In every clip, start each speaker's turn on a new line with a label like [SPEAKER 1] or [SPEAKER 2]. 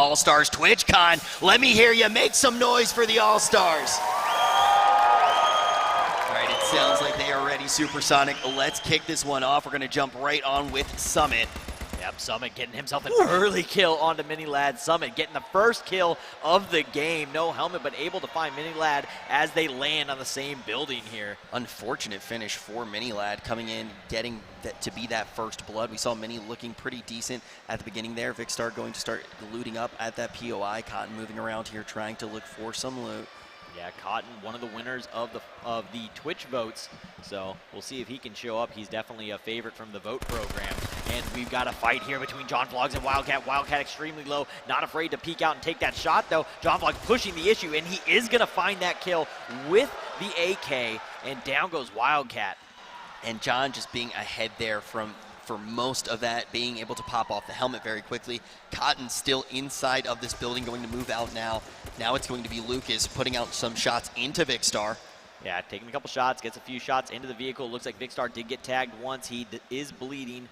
[SPEAKER 1] All-Stars. TwitchCon, let me hear you make some noise for the All-Stars. All right, it sounds like they are ready, Supersonic. Let's kick this one off. We're going to jump right on with Summit.
[SPEAKER 2] Yep, Summit getting himself an early kill onto Mini Lad. Summit getting the first kill of the game. No helmet, but able to find Mini Lad as they land on the same building here.
[SPEAKER 1] Unfortunate finish for Mini Lad coming in, getting that to be that first blood. We saw Mini looking pretty decent at the beginning there. Vicstar going to start looting up at that POI. Cotton moving around here trying to look for some loot.
[SPEAKER 2] Yeah, Cotton, one of the winners of the Twitch votes, so we'll see if he can show up. He's definitely a favorite from the vote program. And we've got a fight here between John Vlogs and Wildcat. Wildcat extremely low, not afraid to peek out and take that shot, though. John Vlogs pushing the issue, and he is going to find that kill with the AK, and down goes Wildcat.
[SPEAKER 1] And John just being ahead there for most of that, being able to pop off the helmet very quickly. Cotton still inside of this building, going to move out now. Now it's going to be Lucas putting out some shots into Vicstar.
[SPEAKER 2] Yeah, taking a couple shots, gets a few shots into the vehicle. Looks like Vicstar did get tagged once. He is bleeding.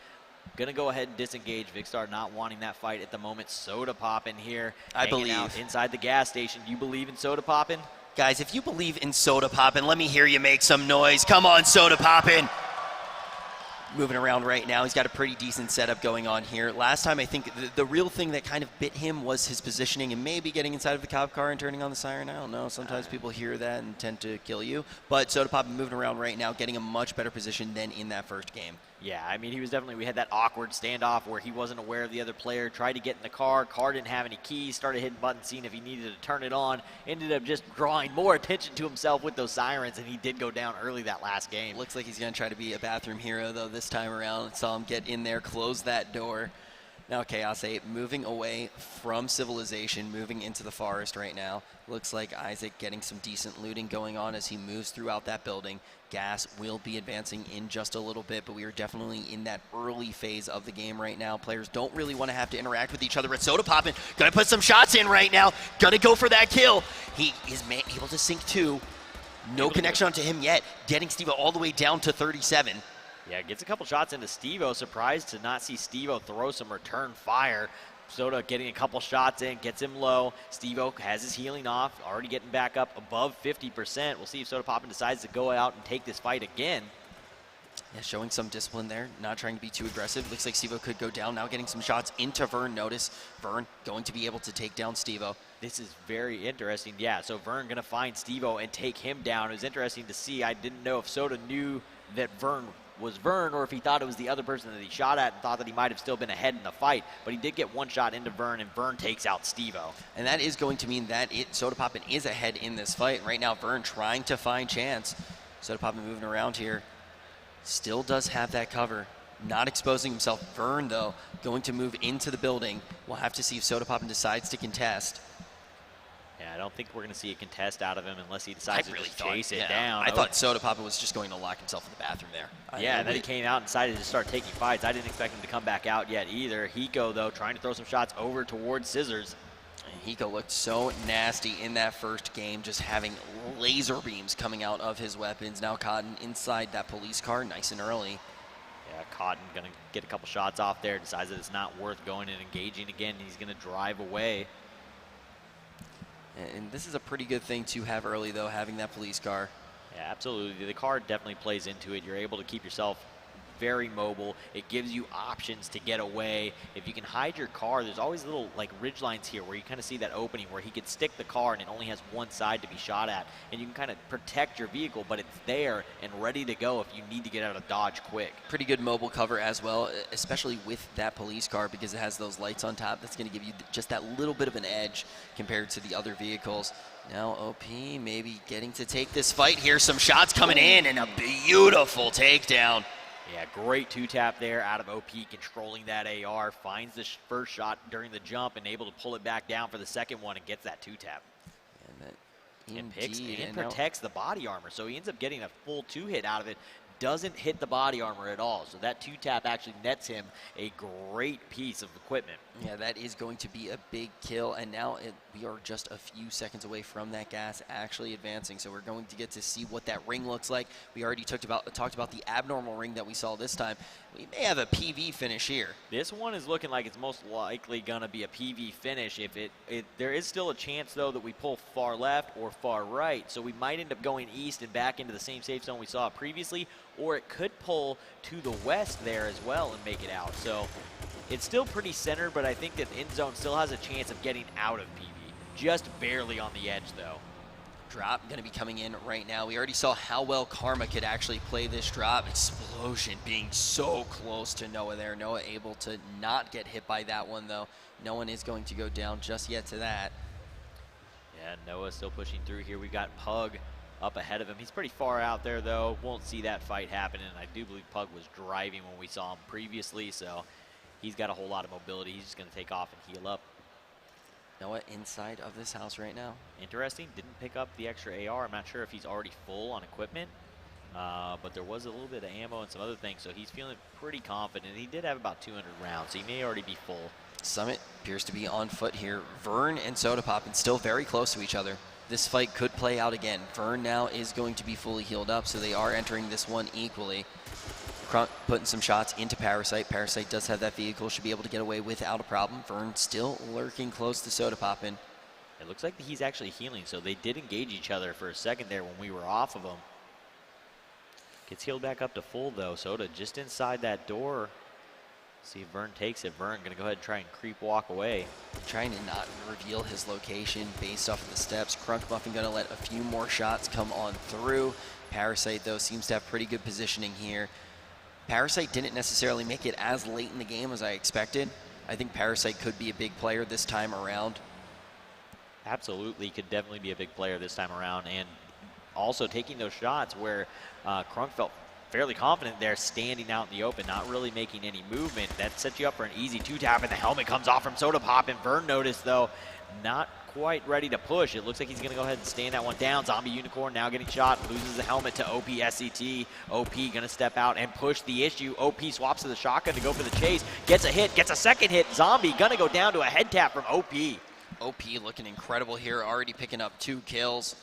[SPEAKER 2] Gonna go ahead and disengage. Vicstar not wanting that fight at the moment. Soda popping here.
[SPEAKER 1] I believe.
[SPEAKER 2] Out inside the gas station. You believe in soda popping?
[SPEAKER 1] Guys, if you believe in soda popping, let me hear you make some noise. Come on, soda popping. Moving around right now. He's got a pretty decent setup going on here. Last time, I think the real thing that kind of bit him was his positioning and maybe getting inside of the cop car and turning on the siren. I don't know. Sometimes people hear that and tend to kill you. But Soda Pop moving around right now, getting a much better position than in that first game.
[SPEAKER 2] Yeah, I mean, he was definitely, we had that awkward standoff where he wasn't aware of the other player, tried to get in the car didn't have any keys, started hitting buttons, seeing if he needed to turn it on, ended up just drawing more attention to himself with those sirens, and he did go down early that last game.
[SPEAKER 1] Looks like he's going to try to be a bathroom hero, though, this time around. Saw him get in there, close that door. Now Chaos 8 moving away from civilization, moving into the forest right now. Looks like Isaac getting some decent looting going on as he moves throughout that building. Gas will be advancing in just a little bit, but we are definitely in that early phase of the game right now. Players don't really want to have to interact with each other. But Soda Poppin' gonna put some shots in right now. Gonna go for that kill. He is able to sink two. No connection onto him yet. Getting Steve all the way down to 37.
[SPEAKER 2] Yeah, gets a couple shots into Steve-O. Surprised to not see Steve-O throw some return fire. Soda getting a couple shots in, gets him low. Steve-O has his healing off, already getting back up above 50%. We'll see if Soda Poppin decides to go out and take this fight again.
[SPEAKER 1] Yeah, showing some discipline there, not trying to be too aggressive. Looks like Steve-O could go down. Now getting some shots into Vern. Notice Vern going to be able to take down Steve-O.
[SPEAKER 2] This is very interesting. Yeah, so Vern going to find Steve-O and take him down. It was interesting to see. I didn't know if Soda knew that Vern was Vern or if he thought it was the other person that he shot at and thought that he might have still been ahead in the fight. But he did get one shot into Vern, and Vern takes out Steve-O.
[SPEAKER 1] And that is going to mean that Soda Poppin' is ahead in this fight. Right now, Vern trying to find chance. Soda Poppin' moving around here. Still does have that cover. Not exposing himself. Vern, though, going to move into the building. We'll have to see if Soda Poppin' decides to contest.
[SPEAKER 2] Yeah, I don't think we're going to see a contest out of him unless he decides to just chase it down.
[SPEAKER 1] I thought Soda Poppin' was just going to lock himself in the bathroom there.
[SPEAKER 2] Yeah, and then he came out and decided to start taking fights. I didn't expect him to come back out yet either. Hiko, though, trying to throw some shots over towards Scissors.
[SPEAKER 1] And Hiko looked so nasty in that first game, just having laser beams coming out of his weapons. Now Cotton inside that police car, nice and early.
[SPEAKER 2] Yeah, Cotton going to get a couple shots off there, decides that it's not worth going and engaging again, and he's going to drive away.
[SPEAKER 1] And this is a pretty good thing to have early, though, having that police car.
[SPEAKER 2] Yeah, absolutely. The car definitely plays into it. You're able to keep yourself very mobile. It gives you options to get away. If you can hide your car, there's always little like ridge lines here where you kind of see that opening where he could stick the car and it only has one side to be shot at. And you can kind of protect your vehicle, but it's there and ready to go if you need to get out of Dodge quick.
[SPEAKER 1] Pretty good mobile cover as well, especially with that police car because it has those lights on top. That's going to give you just that little bit of an edge compared to the other vehicles. Now OP maybe getting to take this fight here. Some shots coming in and a beautiful takedown.
[SPEAKER 2] Yeah, great two-tap there out of OP, controlling that AR, finds the first shot during the jump and able to pull it back down for the second one and gets that two-tap. And picks and protects the body armor, so he ends up getting a full two-hit out of it. doesn't hit the body armor at all. So that 2-tap actually nets him a great piece of equipment.
[SPEAKER 1] Yeah, that is going to be a big kill, and now we are just a few seconds away from that gas actually advancing, so we're going to get to see what that ring looks like. We already talked about the abnormal ring that we saw this time. We may have a PV finish here.
[SPEAKER 2] This one is looking like it's most likely going to be a PV finish. There is still a chance, though, that we pull far left or far right, so we might end up going east and back into the same safe zone we saw previously, or it could pull to the west there as well and make it out. So it's still pretty centered, but I think that end zone still has a chance of getting out of PV. Just barely on the edge, though.
[SPEAKER 1] Drop going to be coming in right now. We already saw how well Karma could actually play this drop. Explosion being so close to Noah there. Noah able to not get hit by that one, though. No one is going to go down just yet to that.
[SPEAKER 2] Yeah, Noah still pushing through here. We got Pug up ahead of him. He's pretty far out there, though. Won't see that fight happen, and I do believe Pug was driving when we saw him previously, so he's got a whole lot of mobility. He's just going to take off and heal up.
[SPEAKER 1] Noah inside of this house right now.
[SPEAKER 2] Interesting. Didn't pick up the extra AR. I'm not sure if he's already full on equipment, but there was a little bit of ammo and some other things, so he's feeling pretty confident. He did have about 200 rounds, so he may already be full.
[SPEAKER 1] Summit appears to be on foot here. Vern and Soda Poppin still very close to each other. This fight could play out again. Vern now is going to be fully healed up, so they are entering this one equally. Crunk putting some shots into Parasite. Parasite does have that vehicle, should be able to get away without a problem. Vern still lurking close to Soda Poppin.
[SPEAKER 2] It looks like he's actually healing, so they did engage each other for a second there when we were off of him. Gets healed back up to full, though. Soda just inside that door. See if Vern takes it. Vern going to go ahead and try and creep walk away.
[SPEAKER 1] Trying to not reveal his location based off of the steps. Crunk Muffin going to let a few more shots come on through. Parasite, though, seems to have pretty good positioning here. Parasite didn't necessarily make it as late in the game as I expected. I think Parasite could be a big player this time around.
[SPEAKER 2] Absolutely, could definitely be a big player this time around. And also taking those shots where Crunk felt fairly confident there, standing out in the open, not really making any movement. That sets you up for an easy 2-tap, and the helmet comes off from Soda Pop. And Vern noticed, though, not quite ready to push. It looks like he's going to go ahead and stand that one down. Zombie Unicorn now getting shot, loses the helmet to OP SCT. OP going to step out and push the issue. OP swaps to the shotgun to go for the chase. Gets a hit, gets a second hit. Zombie going to go down to a head tap from OP.
[SPEAKER 1] OP looking incredible here, already picking up 2 kills.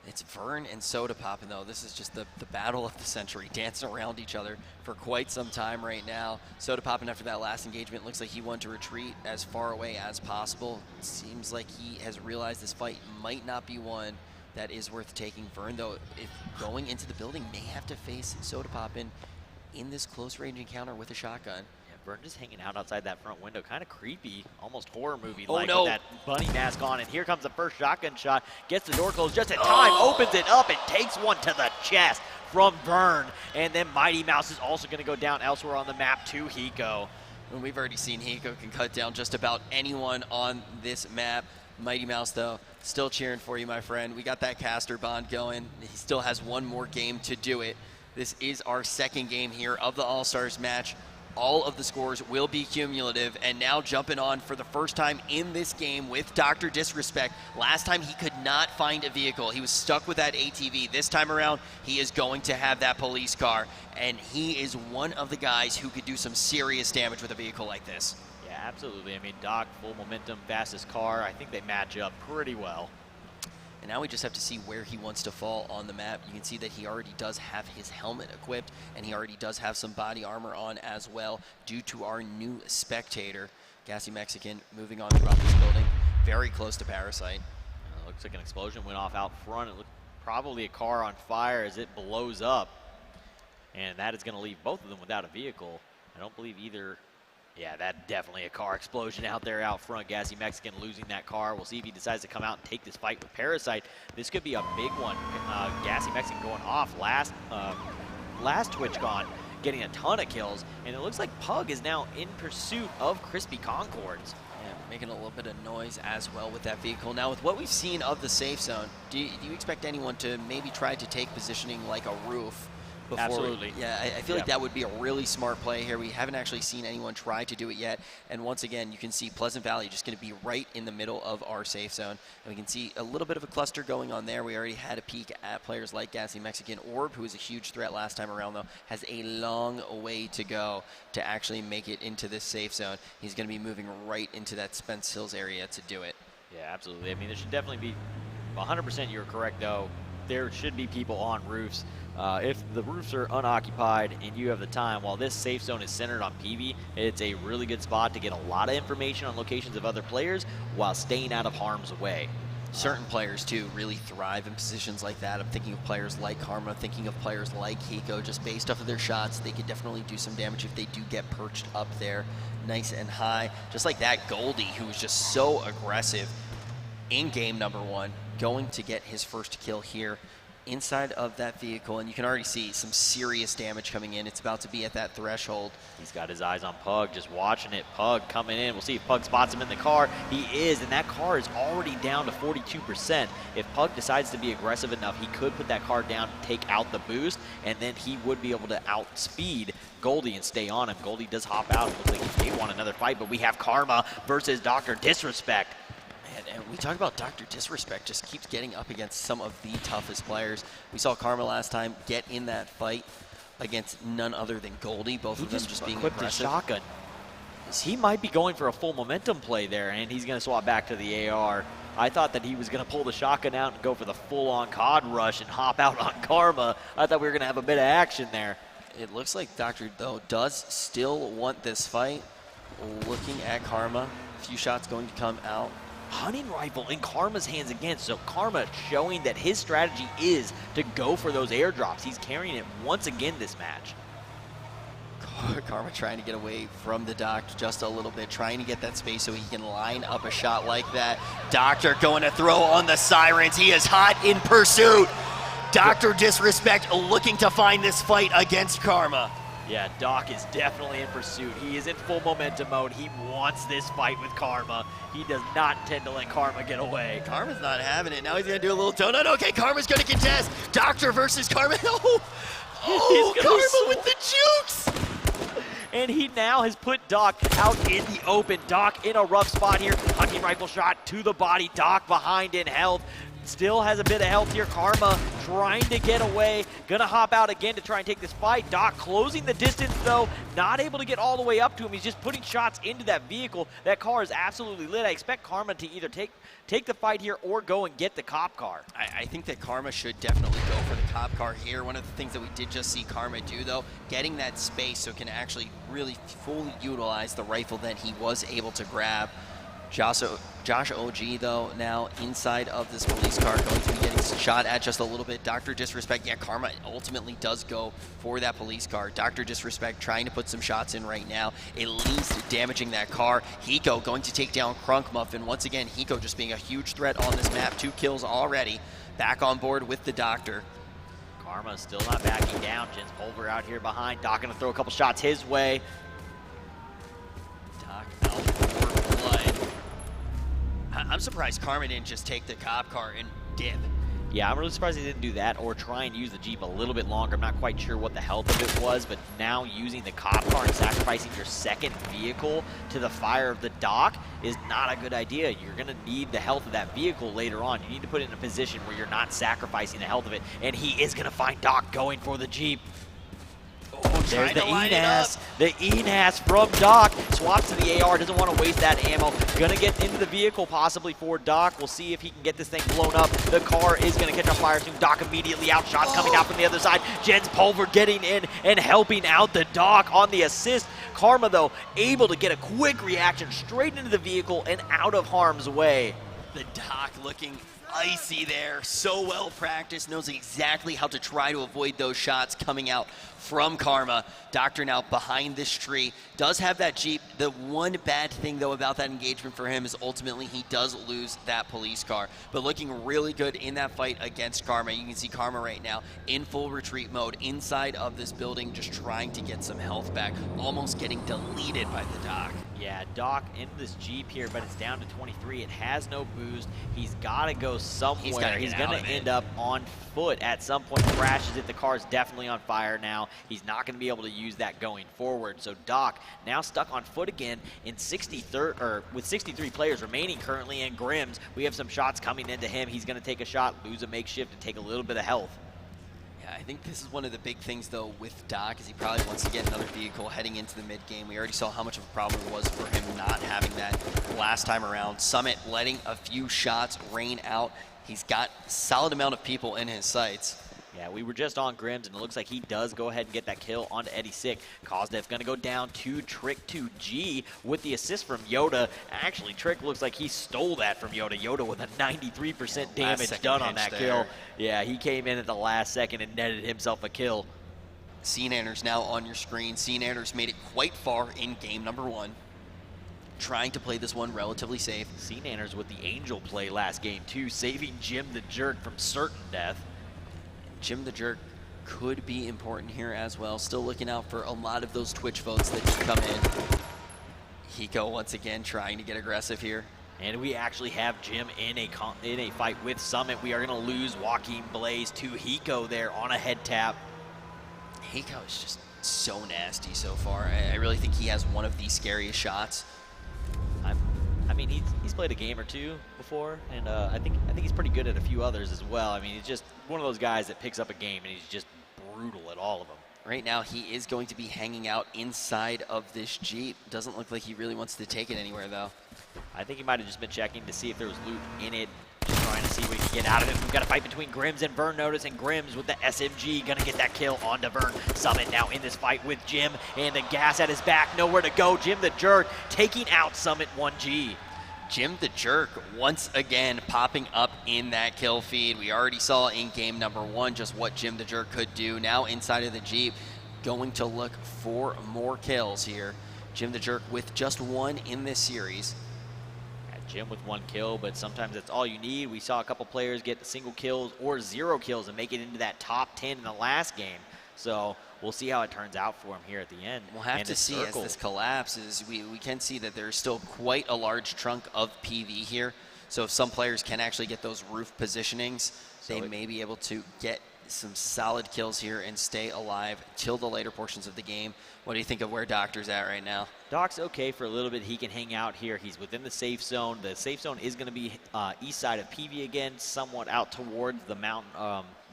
[SPEAKER 1] It's Vern and Soda Poppin', though. This is just the battle of the century, dancing around each other for quite some time right now. Soda Poppin', after that last engagement, looks like he wanted to retreat as far away as possible. It seems like he has realized this fight might not be one that is worth taking. Vern, though, if going into the building, may have to face Soda Poppin' in this close-range encounter with a shotgun.
[SPEAKER 2] Vern just hanging out outside that front window, kind of creepy, almost horror movie-like
[SPEAKER 1] no.
[SPEAKER 2] with that bunny mask on. And here comes the first shotgun shot, gets the door closed just in time, opens it up and takes one to the chest from Vern. And then Mighty Mouse is also going to go down elsewhere on the map to Hiko.
[SPEAKER 1] And we've already seen Hiko can cut down just about anyone on this map. Mighty Mouse, though, still cheering for you, my friend. We got that caster bond going. He still has one more game to do it. This is our second game here of the All-Stars match. All of the scores will be cumulative, and now jumping on for the first time in this game with Dr. Disrespect. Last time he could not find a vehicle. He was stuck with that ATV. This time around, he is going to have that police car, and he is one of the guys who could do some serious damage with a vehicle like this.
[SPEAKER 2] Yeah, absolutely. I mean, Doc, full momentum, fastest car. I think they match up pretty well.
[SPEAKER 1] And now we just have to see where he wants to fall on the map. You can see that he already does have his helmet equipped, and he already does have some body armor on as well due to our new spectator. Gassy Mexican moving on throughout this building, very close to Parasite.
[SPEAKER 2] Looks like an explosion went off out front. It looked probably a car on fire as it blows up. And that is going to leave both of them without a vehicle. I don't believe either. Yeah, that definitely a car explosion out there out front. Gassy Mexican losing that car. We'll see if he decides to come out and take this fight with Parasite. This could be a big one. Gassy Mexican going off last TwitchCon, getting a ton of kills. And it looks like Pug is now in pursuit of Crispy Concords.
[SPEAKER 1] Yeah, making a little bit of noise as well with that vehicle. Now, with what we've seen of the safe zone, do you expect anyone to maybe try to take positioning like a roof before.
[SPEAKER 2] Absolutely.
[SPEAKER 1] Yeah, I feel like that would be a really smart play here. We haven't actually seen anyone try to do it yet. And once again, you can see Pleasant Valley just going to be right in the middle of our safe zone. And we can see a little bit of a cluster going on there. We already had a peek at players like Gassy Mexican. Orb, who was a huge threat last time around, though, has a long way to go to actually make it into this safe zone. He's going to be moving right into that Spence Hills area to do it.
[SPEAKER 2] Yeah, absolutely. I mean, there should definitely be 100%. You're correct, though. There should be people on roofs. If the roofs are unoccupied and you have the time, while this safe zone is centered on PV, it's a really good spot to get a lot of information on locations of other players while staying out of harm's way.
[SPEAKER 1] Certain players, too, really thrive in positions like that. I'm thinking of players like Karma, thinking of players like Hiko. Just based off of their shots, they could definitely do some damage if they do get perched up there nice and high. Just like that Goldie, who was just so aggressive in game number 1, going to get his first kill here inside of that vehicle, and you can already see some serious damage coming in. It's about to be at that threshold.
[SPEAKER 2] He's got his eyes on Pug, just watching it. Pug coming in. We'll see if Pug spots him in the car. He is, and that car is already down to 42%. If Pug decides to be aggressive enough, he could put that car down, take out the boost, and then he would be able to outspeed Goldie and stay on him. Goldie does hop out. It looks like he may want another fight, but we have Karma versus Dr. Disrespect.
[SPEAKER 1] And we talked about Dr. Disrespect just keeps getting up against some of the toughest players. We saw Karma last time get in that fight against none other than Goldie, both of them just being
[SPEAKER 2] equipped his
[SPEAKER 1] aggressive.
[SPEAKER 2] shotgun. He might be going for a full momentum play there, and he's going to swap back to the AR. I thought that he was going to pull the shotgun out and go for the full-on COD rush and hop out on Karma. I thought we were going to have a bit of action there.
[SPEAKER 1] It looks like Dr. though does still want this fight. Looking at Karma, a few shots going to come out.
[SPEAKER 2] Hunting rifle in Karma's hands again, so Karma showing that his strategy is to go for those airdrops. He's carrying it once again this match.
[SPEAKER 1] Karma trying to get away from the Doc just a little bit, trying to get that space so he can line up a shot like that. Doctor going to throw on the sirens. He is hot in pursuit. Dr. Disrespect looking to find this fight against Karma.
[SPEAKER 2] Yeah, Doc is definitely in pursuit. He is in full momentum mode. He wants this fight with Karma. He does not intend to let Karma get away.
[SPEAKER 1] Karma's not having it. Now he's going to do a little donut. Okay, Karma's going to contest. Doctor versus Karma. Oh, Karma with the jukes.
[SPEAKER 2] And he now has put Doc out in the open. Doc in a rough spot here. Hunting rifle shot to the body. Doc behind in health. Still has a bit of health here. Karma trying to get away. Gonna hop out again to try and take this fight. Doc closing the distance though. Not able to get all the way up to him. He's just putting shots into that vehicle. That car is absolutely lit. I expect Karma to either take the fight here or go and get the cop car.
[SPEAKER 1] I think that Karma should definitely go for the cop car here. One of the things that we did just see Karma do though, getting that space so can actually really fully utilize the rifle that he was able to grab. Josh OG, though, now inside of this police car, going to be getting shot at just a little bit. Dr. Disrespect, yeah, Karma ultimately does go for that police car. Dr. Disrespect trying to put some shots in right now, at least damaging that car. Hiko going to take down Crunk Muffin. Once again, Hiko just being a huge threat on this map. 2 kills already. Back on board with the Doctor.
[SPEAKER 2] Karma still not backing down. Jens Pulver out here behind. Doc gonna throw a couple shots his way.
[SPEAKER 1] Doc out for blood. I'm surprised Karma didn't just take the cop car and dip.
[SPEAKER 2] Yeah, I'm really surprised he didn't do that or try and use the Jeep a little bit longer. I'm not quite sure what the health of it was, but now using the cop car and sacrificing your second vehicle to the fire of the Doc is not a good idea. You're going to need the health of that vehicle later on. You need to put it in a position where you're not sacrificing the health of it, and he is going to find Doc going for the Jeep. There's the ENAS. The ENAS from Doc. Swaps to the AR. Doesn't want to waste that ammo. Gonna get into the vehicle possibly for Doc. We'll see if he can get this thing blown up. The car is gonna catch on fire soon. Doc immediately out. Shots coming out from the other side. Jens Pulver getting in and helping out the Doc on the assist. Karma, though, able to get a quick reaction straight into the vehicle and out of harm's way.
[SPEAKER 1] The Doc looking icy there, so well practiced, knows exactly how to try to avoid those shots coming out from Karma. Doctor now behind this tree, does have that Jeep. The one bad thing though about that engagement for him is ultimately he does lose that police car, but looking really good in that fight against Karma. You can see Karma right now in full retreat mode inside of this building, just trying to get some health back, almost getting deleted by the Doc.
[SPEAKER 2] Yeah, Doc into this Jeep here, but it's down to 23. It has no boost. He's got to go somewhere. He's going to end up on foot at some point, crashes it. The car's definitely on fire now. He's not going to be able to use that going forward. So Doc now stuck on foot again in 63rd, or with 63 players remaining currently, and Grims, we have some shots coming into him. He's going to take a shot, lose a makeshift, and take a little bit of health.
[SPEAKER 1] I think this is one of the big things, though, with Doc, is he probably wants to get another vehicle heading into the mid-game. We already saw how much of a problem it was for him not having that last time around. Summit letting a few shots rain out. He's got a solid amount of people in his sights.
[SPEAKER 2] Yeah, we were just on Grims, and it looks like he does go ahead and get that kill onto Eddie Sick. Kozdev's going to go down to Trick to G with the assist from Yoda. Actually, Trick looks like he stole that from Yoda. Yoda with a 93% damage done on that kill. Yeah, he came in at the last second and netted himself a kill.
[SPEAKER 1] Seenander's now on your screen. Seenander's made it quite far in game number 1. Trying to play this one relatively safe.
[SPEAKER 2] Seenander's with the Angel play last game, too, saving Jim the Jerk from certain death.
[SPEAKER 1] Jim the Jerk could be important here as well. Still looking out for a lot of those Twitch votes that can come in. Hiko once again trying to get aggressive here.
[SPEAKER 2] And we actually have Jim in a fight with Summit. We are going to lose Joaquin Blaze to Hiko there on a head tap.
[SPEAKER 1] Hiko is just so nasty so far. I really think he has one of the scariest shots.
[SPEAKER 2] I mean, he's played a game or two before, and I think he's pretty good at a few others as well. I mean, he's just one of those guys that picks up a game, and he's just brutal at all of them.
[SPEAKER 1] Right now, he is going to be hanging out inside of this Jeep. Doesn't look like he really wants to take it anywhere, though.
[SPEAKER 2] I think he might have just been checking to see if there was loot in it, just trying to see what he can get out of it. We've got a fight between Grims and Vern Notice, and Grims with the SMG gonna get that kill onto Vern. Summit now in this fight with Jim, and the gas at his back, nowhere to go. Jim the Jerk taking out Summit 1G.
[SPEAKER 1] Jim the Jerk once again popping up in that kill feed. We already saw in game number 1 just what Jim the Jerk could do. Now inside of the Jeep, going to look for more kills here. Jim the Jerk with just 1 in this series.
[SPEAKER 2] Jim with 1 kill, but sometimes that's all you need. We saw a couple players get single kills or 0 kills and make it into that top 10 in the last game. So we'll see how it turns out for him here at the end.
[SPEAKER 1] We'll have to see as this collapses. We can see that there's still quite a large chunk of PV here. So if some players can actually get those roof positionings, they may be able to get some solid kills here and stay alive till the later portions of the game. What do you think of where Doctor's at right now?
[SPEAKER 2] Doc's okay for a little bit. He can hang out here. He's within the safe zone. The safe zone is going to be east side of PV again, somewhat out towards the mountain,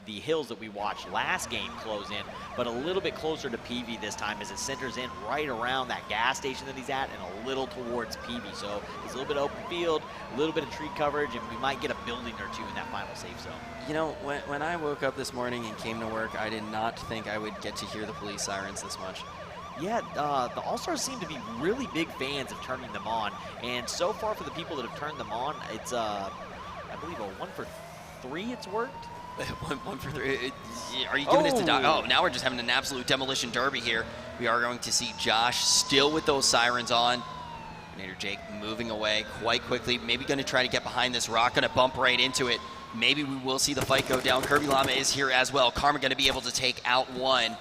[SPEAKER 2] the hills that we watched last game close in, but a little bit closer to PV this time as it centers in right around that gas station that he's at and a little towards PV. So it's a little bit of open field, a little bit of tree coverage, and we might get a building or two in that final safe zone.
[SPEAKER 1] You know, when I woke up this morning and came to work, I did not think I would get to hear the police sirens this much.
[SPEAKER 2] Yeah, the All-Stars seem to be really big fans of turning them on, and so far for the people that have turned them on, it's, I believe, a 1 for 3 it's worked.
[SPEAKER 1] 1 for 3. Are you giving it to Doc? Oh, now we're just having an absolute demolition derby here. We are going to see Josh still with those sirens on. Nader Jake moving away quite quickly. Maybe going to try to get behind this rock. Going to bump right into it. Maybe we will see the fight go down. Kirby Llama is here as well. Karma going to be able to take out 1.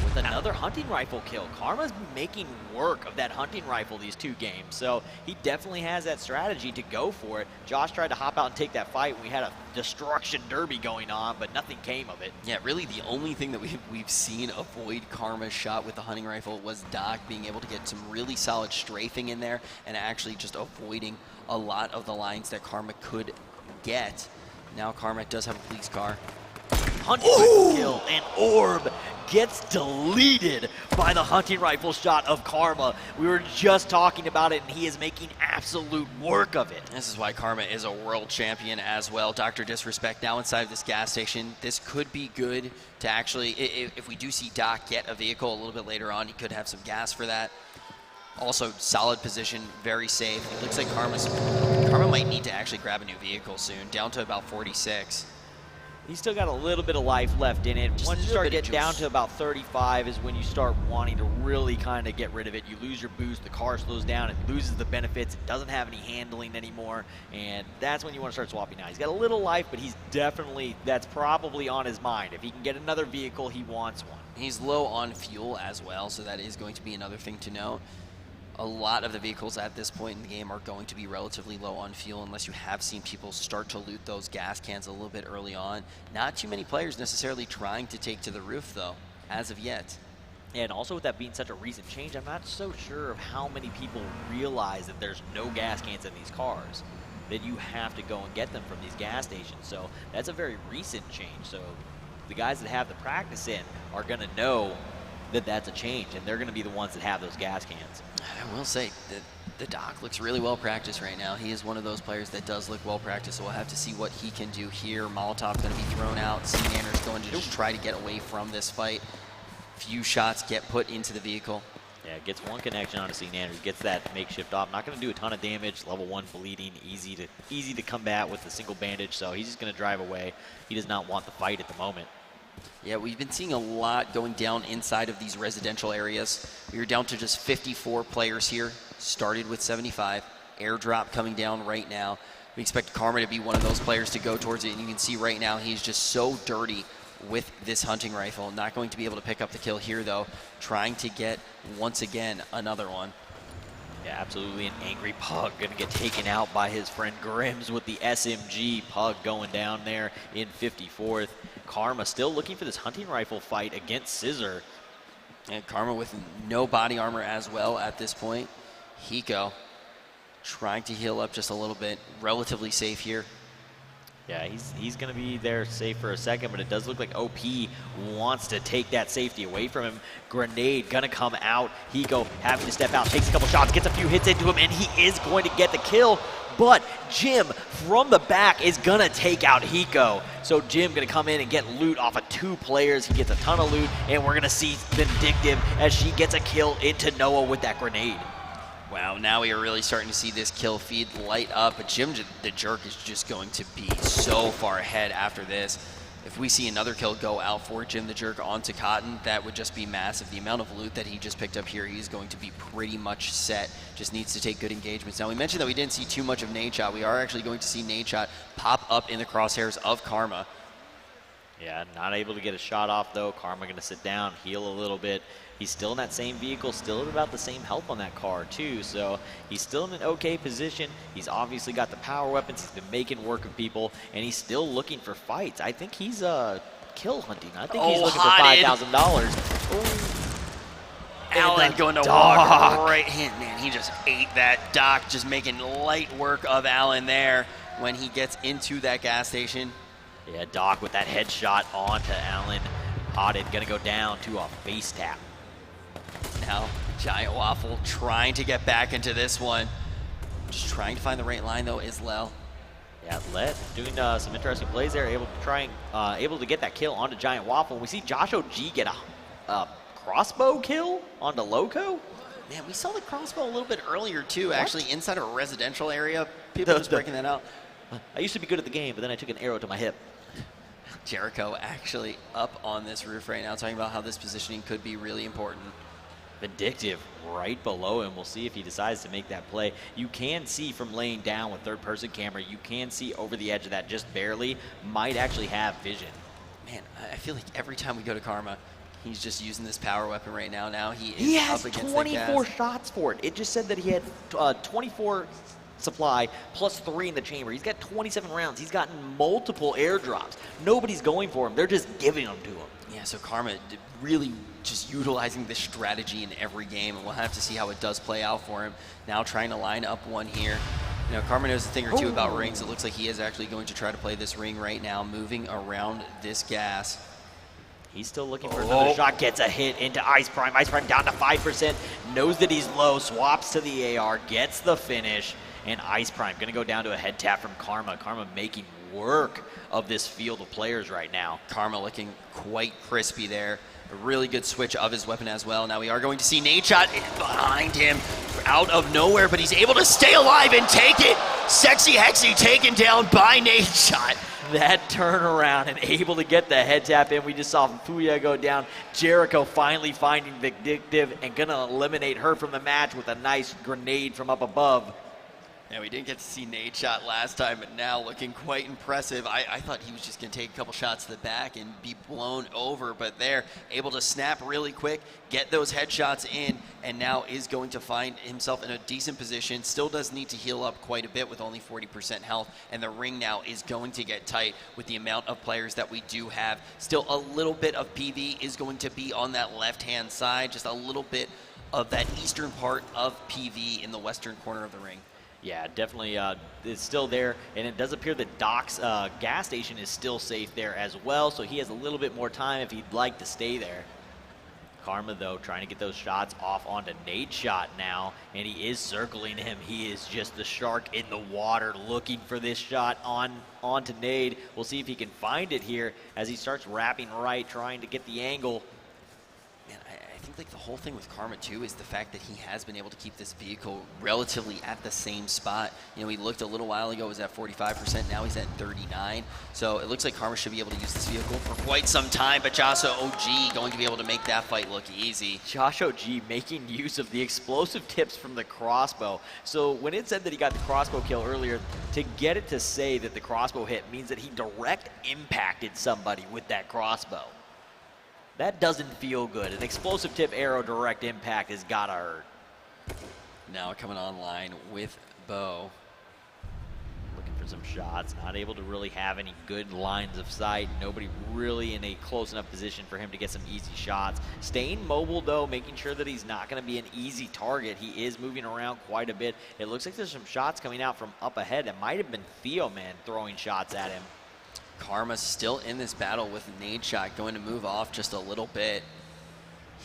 [SPEAKER 2] With another hunting rifle kill. Karma's been making work of that hunting rifle these 2 games, so he definitely has that strategy to go for it. Josh tried to hop out and take that fight. We had a destruction derby going on, but nothing came of it.
[SPEAKER 1] Yeah, really the only thing that we've seen avoid Karma's shot with the hunting rifle was Doc being able to get some really solid strafing in there and actually just avoiding a lot of the lines that Karma could get. Now Karma does have a police car.
[SPEAKER 2] Hunting rifle kill, and Orb gets deleted by the hunting rifle shot of Karma. We were just talking about it, and he is making absolute work of it.
[SPEAKER 1] This is why Karma is a world champion as well. Dr. Disrespect now inside of this gas station. This could be good to actually, if we do see Doc get a vehicle a little bit later on, he could have some gas for that. Also, solid position, very safe. It looks like Karma might need to actually grab a new vehicle soon, down to about 46.
[SPEAKER 2] He's still got a little bit of life left in it. Once you start getting down to about 35 is when you start wanting to really kind of get rid of it. You lose your boost, the car slows down, it loses the benefits, it doesn't have any handling anymore, and that's when you want to start swapping out. He's got a little life, but he's definitely, that's probably on his mind. If he can get another vehicle, he wants one.
[SPEAKER 1] He's low on fuel as well, so that is going to be another thing to note. A lot of the vehicles at this point in the game are going to be relatively low on fuel unless you have seen people start to loot those gas cans a little bit early on. Not too many players necessarily trying to take to the roof, though, as of yet.
[SPEAKER 2] And also with that being such a recent change, I'm not so sure of how many people realize that there's no gas cans in these cars, that you have to go and get them from these gas stations. So that's a very recent change. So the guys that have the practice in are going to know that that's a change, and they're going to be the ones that have those gas cans.
[SPEAKER 1] I will say that the Doc looks really well practiced right now. He is one of those players that does look well practiced, so we'll have to see what he can do here. Molotov's going to be thrown out. Seamander's going to just try to get away from this fight. Few shots get put into the vehicle.
[SPEAKER 2] Yeah, gets one connection onto Seamander's, gets that makeshift off. Not going to do a ton of damage. Level 1 bleeding, easy to combat with a single bandage, so he's just going to drive away. He does not want the fight at the moment.
[SPEAKER 1] Yeah, we've been seeing a lot going down inside of these residential areas. We are down to just 54 players here. Started with 75. Airdrop coming down right now. We expect Karma to be one of those players to go towards it, and you can see right now he's just so dirty with this hunting rifle. Not going to be able to pick up the kill here, though. Trying to get, once again, another one.
[SPEAKER 2] Yeah, absolutely. An angry Pug going to get taken out by his friend Grims with the SMG. Pug going down there in 54th. Karma still looking for this hunting rifle fight against Scissor.
[SPEAKER 1] And Karma with no body armor as well at this point. Hiko trying to heal up just a little bit. Relatively safe here.
[SPEAKER 2] Yeah, he's going to be there safe for a second, but it does look like OP wants to take that safety away from him. Grenade going to come out. Hiko having to step out, takes a couple shots, gets a few hits into him, and he is going to get the kill. But Jim from the back is going to take out Hiko. So Jim going to come in and get loot off of 2 players. He gets a ton of loot, and we're going to see Vindictive as she gets a kill into Noah with that grenade.
[SPEAKER 1] Wow, now we are really starting to see this kill feed light up, but Jim the Jerk is just going to be so far ahead after this. If we see another kill go out for Jim the Jerk onto Cotton, that would just be massive. The amount of loot that he just picked up here, he's going to be pretty much set. Just needs to take good engagements. Now, we mentioned that we didn't see too much of Nadeshot. We are actually going to see Nadeshot pop up in the crosshairs of Karma.
[SPEAKER 2] Yeah, not able to get a shot off, though. Karma going to sit down, heal a little bit. He's still in that same vehicle, still at about the same health on that car, too. So he's still in an okay position. He's obviously got the power weapons. He's been making work of people, and he's still looking for fights. I think he's kill hunting. I think he's looking for $5,000.
[SPEAKER 1] Allen going to walk right in. Man, he just ate that. Doc just making light work of Allen there when he gets into that gas station.
[SPEAKER 2] Yeah, Doc with that headshot onto Allen. Potted going to go down to a face tap.
[SPEAKER 1] Now, Giant Waffle trying to get back into this one. Just trying to find the right line, though, Islel.
[SPEAKER 2] Yeah, Let doing some interesting plays there, able to get that kill onto Giant Waffle. We see Josh OG get a crossbow kill onto Loco.
[SPEAKER 1] Man, we saw the crossbow a little bit earlier, too, actually, inside of a residential area. People just breaking that out.
[SPEAKER 2] I used to be good at the game, but then I took an arrow to my hip.
[SPEAKER 1] Jericho actually up on this roof right now, talking about how this positioning could be really important.
[SPEAKER 2] Vindictive right below him. We'll see if he decides to make that play. You can see from laying down with third-person camera, you can see over the edge of that just barely. Might actually have vision.
[SPEAKER 1] Man, I feel like every time we go to Karma, he's just using this power weapon right now. Now he is
[SPEAKER 2] He has
[SPEAKER 1] up against
[SPEAKER 2] 24 shots for it. It just said that he had 24 supply plus 3 in the chamber. He's got 27 rounds. He's gotten multiple airdrops. Nobody's going for him. They're just giving them to him.
[SPEAKER 1] Yeah, so Karma really just utilizing this strategy in every game, and we'll have to see how it does play out for him. Now trying to line up one here. You know, Karma knows a thing or two about rings. It looks like he is actually going to try to play this ring right now, moving around this gas.
[SPEAKER 2] He's still looking for another shot, gets a hit into Ice Prime. Ice Prime down to 5%, knows that he's low, swaps to the AR, gets the finish, and Ice Prime gonna go down to a head tap from Karma. Karma making work of this field of players right now.
[SPEAKER 1] Karma looking quite crispy there. A really good switch of his weapon as well. Now we are going to see Nadeshot behind him out of nowhere, but he's able to stay alive and take it. Sexy Hexy taken down by Nadeshot.
[SPEAKER 2] That turnaround and able to get the head tap in. We just saw Fuya go down. Jericho finally finding Vindictive and gonna eliminate her from the match with a nice grenade from up above.
[SPEAKER 1] Yeah, we didn't get to see Nade's shot last time, but now looking quite impressive. I thought he was just going to take a couple shots to the back and be blown over, but they're able to snap really quick, get those headshots in, and now is going to find himself in a decent position. Still does need to heal up quite a bit with only 40% health, and the ring now is going to get tight with the amount of players that we do have. Still a little bit of PV is going to be on that left-hand side, just a little bit of that eastern part of PV in the western corner of the ring.
[SPEAKER 2] Yeah, definitely it's still there, and it does appear that Doc's gas station is still safe there as well, so he has a little bit more time if he'd like to stay there. Karma, though, trying to get those shots off onto Nade's shot now, and he is circling him. He is just the shark in the water looking for this shot onto Nade. We'll see if he can find it here as he starts wrapping right, trying to get the angle.
[SPEAKER 1] Man, I think like the whole thing with Karma too is the fact that he has been able to keep this vehicle relatively at the same spot. You know, he looked a little while ago, was at 45%, now he's at 39. So it looks like Karma should be able to use this vehicle for quite some time, but Joshua OG going to be able to make that fight look easy.
[SPEAKER 2] Josh OG making use of the explosive tips from the crossbow. So when it said that he got the crossbow kill earlier, to get it to say that the crossbow hit means that he direct impacted somebody with that crossbow. That doesn't feel good. An explosive tip arrow direct impact has gotta hurt.
[SPEAKER 1] Now coming online with Bo.
[SPEAKER 2] Looking for some shots, not able to really have any good lines of sight. Nobody really in a close enough position for him to get some easy shots. Staying mobile though, making sure that he's not gonna be an easy target. He is moving around quite a bit. It looks like there's some shots coming out from up ahead. That might have been Theoman throwing shots at him.
[SPEAKER 1] Karma still in this battle with Nade shot, going to move off just a little bit.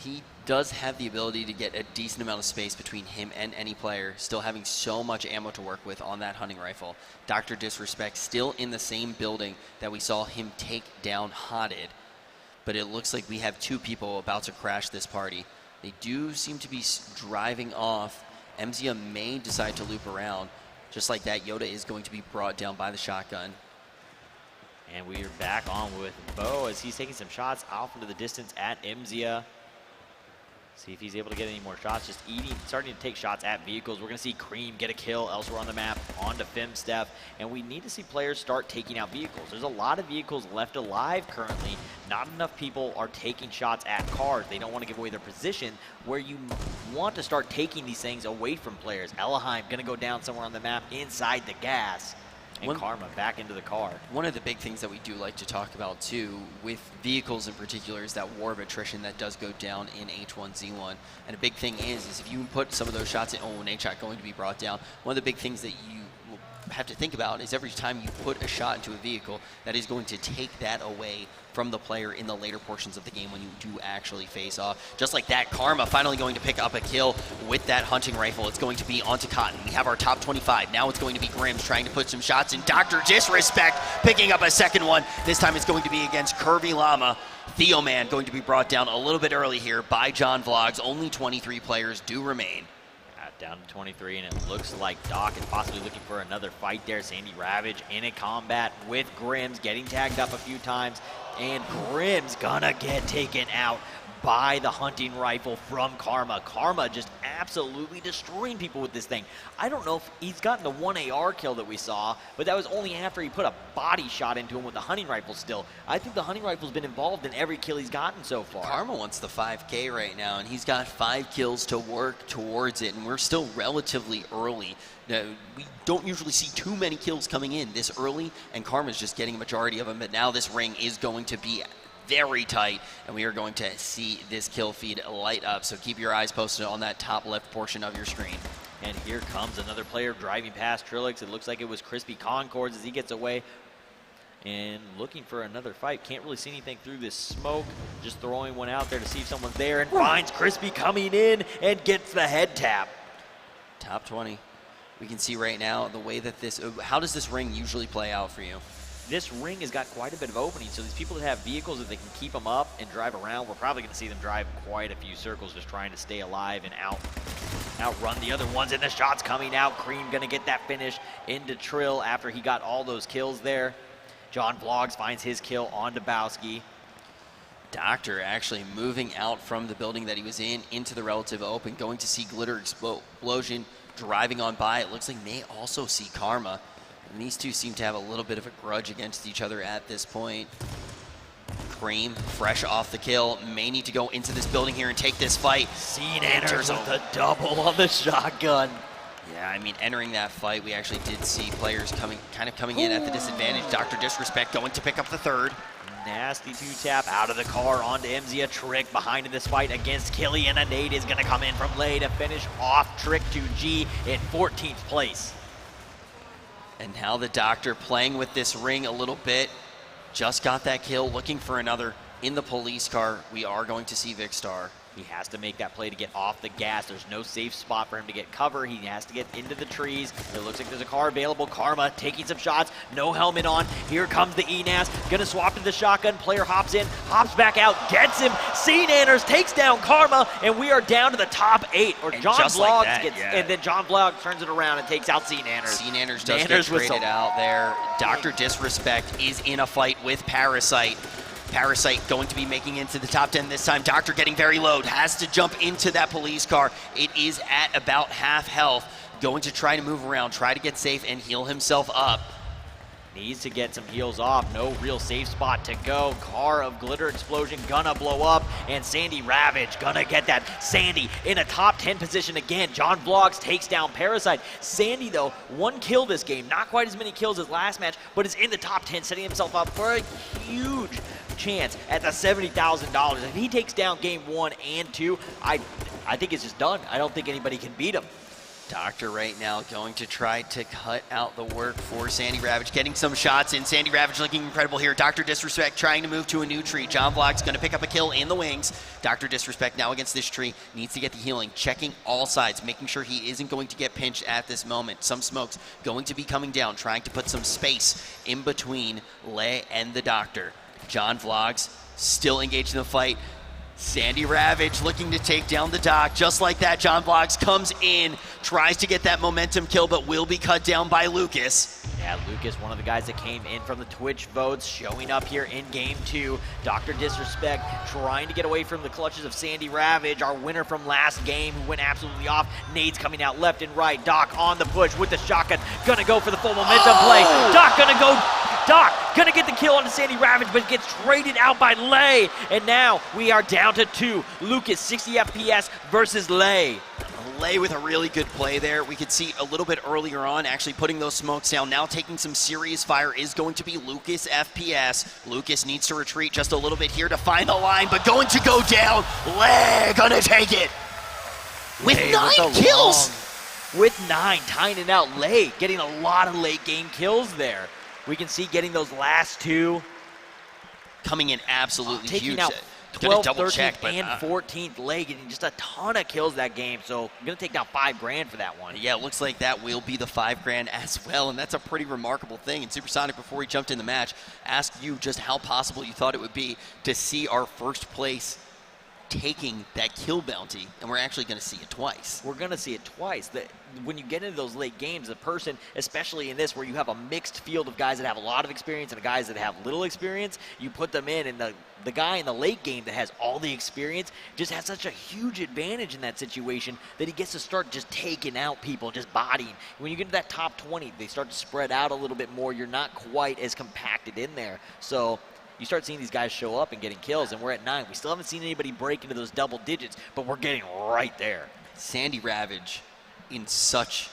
[SPEAKER 1] He does have the ability to get a decent amount of space between him and any player, still having so much ammo to work with on that hunting rifle. Dr. Disrespect still in the same building that we saw him take down Hotted, but it looks like we have two people about to crash this party. They do seem to be driving off. Emzia may decide to loop around. Just like that, Yoda is going to be brought down by the shotgun.
[SPEAKER 2] And we are back on with Bo as he's taking some shots off into the distance at Emzia. See if he's able to get any more shots. Just starting to take shots at vehicles. We're going to see Cream get a kill elsewhere on the map onto Femsteph. And we need to see players start taking out vehicles. There's a lot of vehicles left alive currently. Not enough people are taking shots at cars. They don't want to give away their position, where you want to start taking these things away from players. Elaheim going to go down somewhere on the map inside the gas. And Karma back into the car. One
[SPEAKER 1] of the big things that we do like to talk about too with vehicles in particular is that war of attrition that does go down in H1Z1. And a big thing is if you put some of those shots in, oh, an H shot going to be brought down. One of the big things that you have to think about is every time you put a shot into a vehicle, that is going to take that away from the player in the later portions of the game when you do actually face off. Just like that, Karma finally going to pick up a kill with that hunting rifle. It's going to be onto Cotton. We have our top 25. Now it's going to be Grims trying to put some shots in. Dr. Disrespect picking up a second one. This time it's going to be against Curvy Llama. Theoman going to be brought down a little bit early here by John Vlogs. Only 23 players do remain.
[SPEAKER 2] Down to 23, and it looks like Doc is possibly looking for another fight there. Sandy Ravage in a combat with Grims, getting tagged up a few times, and Grims gonna get taken out by the hunting rifle from Karma. Karma just absolutely destroying people with this thing. I don't know if he's gotten the 1 AR kill that we saw, but that was only after he put a body shot into him with the hunting rifle still. I think the hunting rifle's been involved in every kill he's gotten so far.
[SPEAKER 1] Karma wants the 5K right now, and he's got 5 kills to work towards it, and we're still relatively early. We don't usually see too many kills coming in this early, and Karma's just getting a majority of them, but now this ring is going to be very tight, and we are going to see this kill feed light up. So keep your eyes posted on that top left portion of your screen.
[SPEAKER 2] And here comes another player driving past Trilix. It looks like it was Crispy Concords as he gets away and looking for another fight. Can't really see anything through this smoke. Just throwing one out there to see if someone's there, and finds Crispy coming in and gets the head tap.
[SPEAKER 1] Top 20. We can see right now the way that how does this ring usually play out for you?
[SPEAKER 2] This ring has got quite a bit of opening, so these people that have vehicles that they can keep them up and drive around, we're probably going to see them drive quite a few circles just trying to stay alive and outrun the other ones. And the shots coming out. Cream going to get that finish into Trill after he got all those kills there. John Vlogs finds his kill on Dabowski.
[SPEAKER 1] Doctor actually moving out from the building that he was in into the relative open, going to see Glitter Explosion driving on by. It looks like may also see Karma. And these two seem to have a little bit of a grudge against each other at this point. Cream, fresh off the kill, may need to go into this building here and take this fight.
[SPEAKER 2] Enters with the double on the shotgun.
[SPEAKER 1] Yeah, I mean, entering that fight, we actually did see players coming in at the disadvantage. Dr. Disrespect going to pick up the third.
[SPEAKER 2] Nasty two-tap out of the car onto MZ. A Trick behind in this fight against Killian. A nade is going to come in from Lay to finish off Trick to G in 14th place.
[SPEAKER 1] And now the Doctor playing with this ring a little bit. Just got that kill, looking for another in the police car. We are going to see Vicstar.
[SPEAKER 2] He has to make that play to get off the gas. There's no safe spot for him to get cover. He has to get into the trees. It looks like there's a car available. Karma taking some shots. No helmet on. Here comes the ENAS. Gonna swap to the shotgun. Player hops in, hops back out, gets him. Nanners takes down Karma, and we are down to the top 8. Or
[SPEAKER 1] and
[SPEAKER 2] John
[SPEAKER 1] Vlogs
[SPEAKER 2] like
[SPEAKER 1] that,
[SPEAKER 2] and then John Vlogs turns it around and takes out Nanners.
[SPEAKER 1] Nanners does get traded out there. Dr. Disrespect is in a fight with Parasite. Parasite going to be making into the top 10 this time. Doctor getting very low, has to jump into that police car. It is at about half health. Going to try to move around, try to get safe and heal himself up.
[SPEAKER 2] Needs to get some heals off. No real safe spot to go. Car of Glitter Explosion gonna blow up. And Sandy Ravage gonna get that. Sandy in a top 10 position again. John Vlogs takes down Parasite. Sandy, though, 1 kill this game. Not quite as many kills as last match, but is in the top 10, setting himself up for a huge chance at the $70,000. If he takes down game 1 and 2, I think it's just done. I don't think anybody can beat him.
[SPEAKER 1] Doctor right now going to try to cut out the work for Sandy Ravage, getting some shots in. Sandy Ravage looking incredible here. Dr. Disrespect trying to move to a new tree. John Vlog's going to pick up a kill in the wings. Dr. Disrespect now against this tree, needs to get the healing, checking all sides, making sure he isn't going to get pinched at this moment. Some smokes going to be coming down, trying to put some space in between Lay and the Doctor. John Vlogs still engaged in the fight. Sandy Ravage looking to take down the Doc. Just like that, John Vlogs comes in, tries to get that momentum kill, but will be cut down by Lucas.
[SPEAKER 2] Yeah, Lucas, one of the guys that came in from the Twitch votes, showing up here in game 2. Dr. Disrespect trying to get away from the clutches of Sandy Ravage, our winner from last game, who went absolutely off. Nades coming out left and right. Doc on the push with the shotgun. Gonna go for the full momentum play. Doc gonna get the kill on the Sandy Ravage, but gets traded out by Lay. And now we are down to 2. Lucas, 60 FPS versus Lay.
[SPEAKER 1] Lay with a really good play there. We could see a little bit earlier on actually putting those smokes down. Now taking some serious fire is going to be Lucas FPS. Lucas needs to retreat just a little bit here to find the line, but going to go down. Lay gonna take it. With
[SPEAKER 2] Lay
[SPEAKER 1] 9 kills.
[SPEAKER 2] With 9, tying it out. Lay getting a lot of late game kills there. We can see getting those last 2.
[SPEAKER 1] Coming in absolutely
[SPEAKER 2] taking
[SPEAKER 1] huge.
[SPEAKER 2] out 12th,
[SPEAKER 1] double
[SPEAKER 2] 13th,
[SPEAKER 1] check,
[SPEAKER 2] and 14th Lay, getting just a ton of kills that game. So I'm going to take down $5,000 for that one.
[SPEAKER 1] Yeah, it looks like that will be the $5,000 as well, and that's a pretty remarkable thing. And Supersonic, before he jumped in the match, asked you just how possible you thought it would be to see our first place taking that kill bounty, and we're actually going to see it twice.
[SPEAKER 2] We're going to see it twice. When you get into those late games, the person, especially in this where you have a mixed field of guys that have a lot of experience and guys that have little experience, you put them in, and the guy in the late game that has all the experience just has such a huge advantage in that situation that he gets to start just taking out people, just bodying. When you get to that top 20, they start to spread out a little bit more. You're not quite as compacted in there. So you start seeing these guys show up and getting kills, and we're at 9. We still haven't seen anybody break into those double digits, but we're getting right there.
[SPEAKER 1] Sandy Ravage in such